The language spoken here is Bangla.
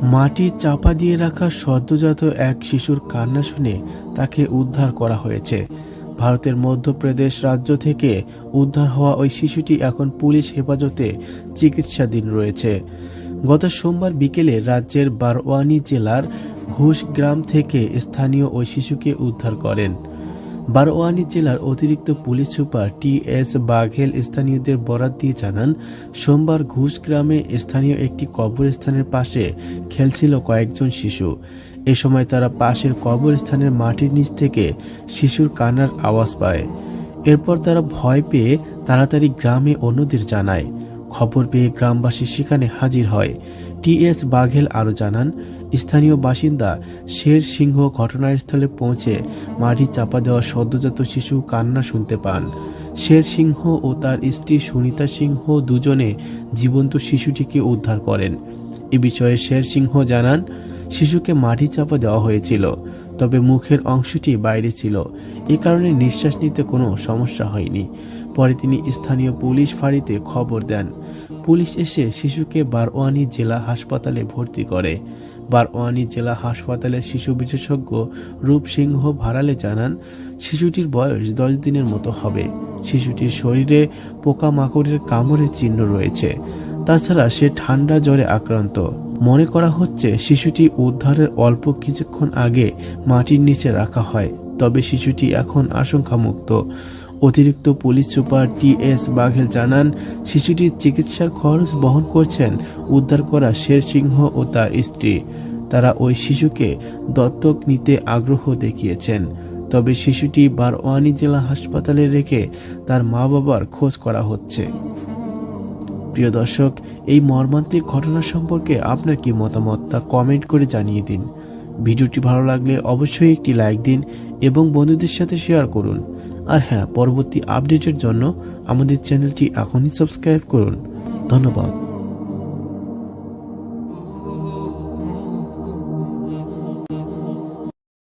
মাটি চাপা দিয়ে রাখা সদ্যজাত এক শিশুর কান্না শুনে তাকে উদ্ধার করা হয়েছে। ভারতের মধ্যপ্রদেশ রাজ্য থেকে উদ্ধার হওয়া ওই শিশুটি এখন পুলিশ হেফাজতে চিকিৎসাধীন রয়েছে। গত সোমবার বিকেলে রাজ্যের বারওয়ানি জেলার ঘুষ গ্রাম থেকে স্থানীয় ওই শিশুকে উদ্ধার করেন। বারওয়ানি জেলার অতিরিক্ত পুলিশ সুপার টি.এস. বাঘেল স্থানীয়দের বরাত দিয়ে জানান, সোমবার ঘুষ গ্রামে স্থানীয় একটি কবরস্থানের পাশে খেলছিল কয়েকজন শিশু। এ সময় তারা পাশের কবরস্থানের মাটির নিচ থেকে শিশুর কান্নার আওয়াজ পায়। এরপর তারা ভয় পেয়ে তাড়াতাড়ি গ্রামে অন্যদের জানায়। খবর পেয়ে গ্রামবাসী সেখানে হাজির হয়। টি.এস. বাঘেল আরও জানান, স্থানীয় বাসিন্দা শের সিংহ ঘটনাস্থলে পৌঁছে মাটি চাপা দেওয়া সদ্যজাত শিশু কান্না শুনতে পান। শের সিংহ ও তার স্ত্রী সুনিতা সিংহ দুজনে জীবন্ত শিশুটিকে উদ্ধার করেন। এ বিষয়ে শের সিংহ জানান, শিশুকে মাটি চাপা দেওয়া হয়েছিল, তবে মুখের অংশটি বাইরে ছিল। এ কারণে নিঃশ্বাস নিতে কোনো সমস্যা হয়নি। পরে তিনি স্থানীয় পুলিশ ফাঁড়িতে খবর দেন। পুলিশ এসে শিশুকে বারওয়ানি জেলা হাসপাতালে ভর্তি করে। বারওয়ানি জেলা হাসপাতালের শিশু বিশেষজ্ঞ রূপ সিংহ ভারালে জানান, শিশুটির বয়স 10 দিনের মতো হবে। শিশুটির শরীরে পোকামাকড়ের কামড়ের চিহ্ন রয়েছে। তাছাড়া সে ঠান্ডা জ্বরে আক্রান্ত। মনে করা হচ্ছে শিশুটি উদ্ধারের অল্প কিছুক্ষণ আগে মাটির নিচে রাখা হয়, তবে শিশুটি এখন আশঙ্কামুক্ত। অতিরিক্ত পুলিশ সুপার টি.এস. বাঘেল জানান, শিশুটির চিকিৎসার খরচ বহন করছেন উদ্ধার করা শের সিংহ ও তার স্ত্রী। তারা ওই শিশুকে দত্তক নিতে আগ্রহ দেখিয়েছেন, তবে শিশুটি বারওয়ানি জেলা হাসপাতালে রেখে তার মা বাবার খোঁজ করা হচ্ছে। প্রিয় দর্শক, এই মর্মান্তিক ঘটনা সম্পর্কে আপনার কি মতামত তা কমেন্ট করে জানিয়ে দিন। ভিডিওটি ভালো লাগলে অবশ্যই একটি লাইক দিন এবং বন্ধুদের সাথে শেয়ার করুন। আর হ্যাঁ, পরবর্তী আপডেটের জন্য আমাদের চ্যানেলটি এখনই সাবস্ক্রাইব করুন। ধন্যবাদ।